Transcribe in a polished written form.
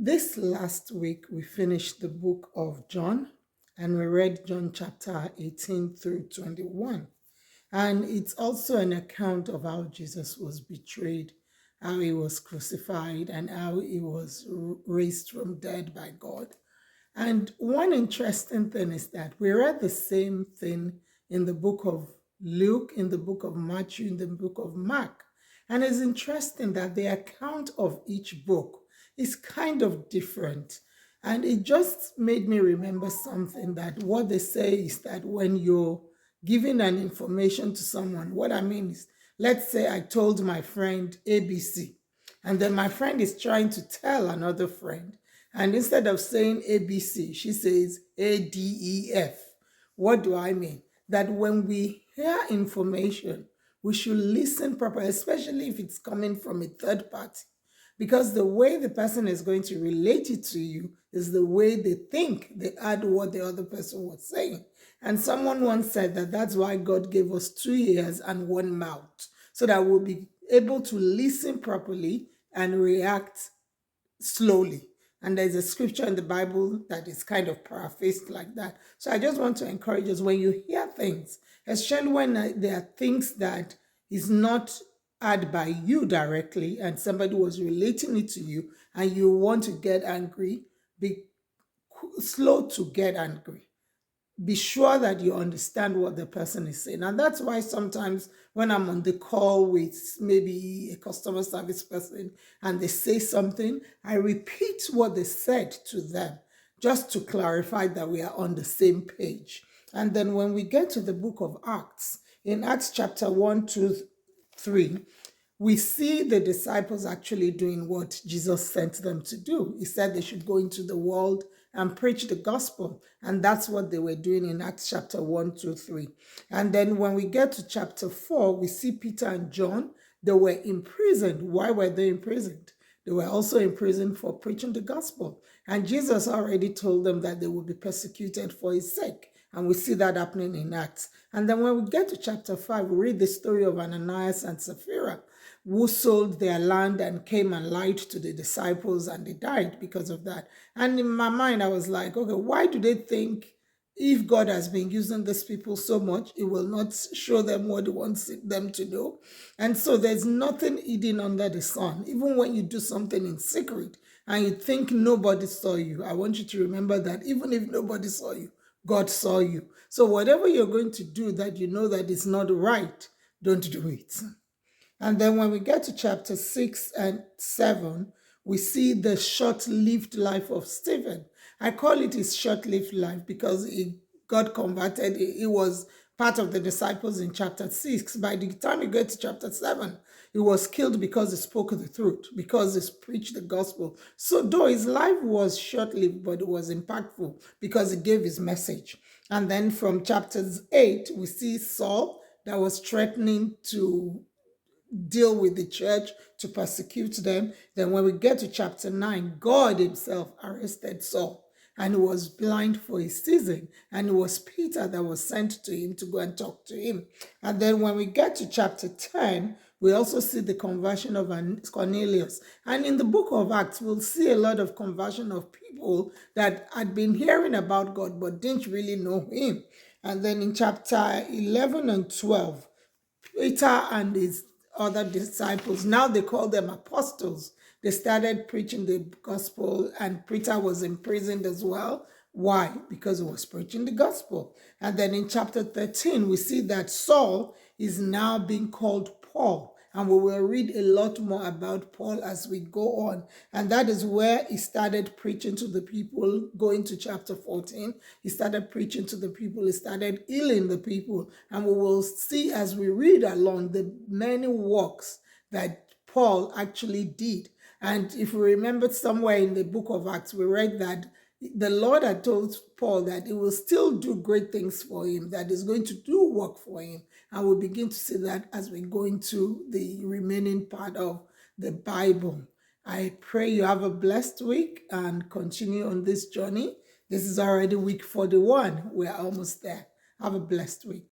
This last week, we finished the book of John and we read John chapter 18 through 21. And it's also an account of how Jesus was betrayed, how he was crucified, and how he was raised from dead by God. And one interesting thing is that we read the same thing in the book of Luke, in the book of Matthew, in the book of Mark. And it's interesting that the account of each book is kind of different. And it just made me remember something, that what they say is that when you're giving an information to someone, what I mean is, let's say I told my friend ABC, and then my friend is trying to tell another friend, and instead of saying ABC, she says ADEF. What do I mean? That when we hear information, we should listen properly, especially if it's coming from a third party. Because the way the person is going to relate it to you is the way they think they add what the other person was saying. And someone once said that that's why God gave us 2 ears and 1 mouth, so that we'll be able to listen properly and react slowly. And there's a scripture in the Bible that is kind of paraphrased like that. So I just want to encourage us, when you hear things, especially when there are things that is not had by you directly and somebody was relating it to you and you want to get angry, be slow to get angry. Be sure that you understand what the person is saying. And that's why sometimes when I'm on the call with maybe a customer service person and they say something, I repeat what they said to them just to clarify that we are on the same page. And then when we get to the book of Acts, in Acts chapter 1, 2, 3, we see the disciples actually doing what Jesus sent them to do. He said they should go into the world and preach the gospel. And that's what they were doing in Acts chapter 1, 2, 3. And then when we get to chapter 4, we see Peter and John. They were imprisoned. Why were they imprisoned? They were also imprisoned for preaching the gospel. And Jesus already told them that they would be persecuted for his sake. And we see that happening in Acts. And then when we get to chapter 5, we read the story of Ananias and Sapphira, who sold their land and came and lied to the disciples, and they died because of that. And in my mind, I was like, okay, why do they think if God has been using these people so much, it will not show them what he wants them to do? And so there's nothing hidden under the sun. Even when you do something in secret and you think nobody saw you, I want you to remember that even if nobody saw you, God saw you. So whatever you're going to do that you know that is not right, don't do it. And then when we get to chapter 6 and 7, we see the short-lived life of Stephen. I call it his short-lived life because he got converted. He was part of the disciples in chapter 6. By the time you get to chapter 7, he was killed because he spoke the truth, because he preached the gospel. So though his life was short-lived, but it was impactful because he gave his message. And then from chapters 8, we see Saul that was threatening to deal with the church, to persecute them. Then when we get to chapter 9, God himself arrested Saul, and he was blind for a season, and it was Peter that was sent to him to go and talk to him. And then when we get to chapter 10, we also see the conversion of Cornelius. And in the book of Acts, we'll see a lot of conversion of people that had been hearing about God but didn't really know him. And then in chapter 11 and 12, Peter and his other disciples, now they call them apostles, they started preaching the gospel, and Peter was imprisoned as well. Why? Because he was preaching the gospel. And then in chapter 13, we see that Saul is now being called Paul. And we will read a lot more about Paul as we go on. And that is where he started preaching to the people. Going to chapter 14, he started preaching to the people. He started healing the people. And we will see as we read along the many works that Paul actually did. And if we remember, somewhere in the book of Acts, we read that the Lord had told Paul that he will still do great things for him, that he's going to do work for him. And we'll begin to see that as we go into the remaining part of the Bible. I pray you have a blessed week and continue on this journey. This is already week 41. We're almost there. Have a blessed week.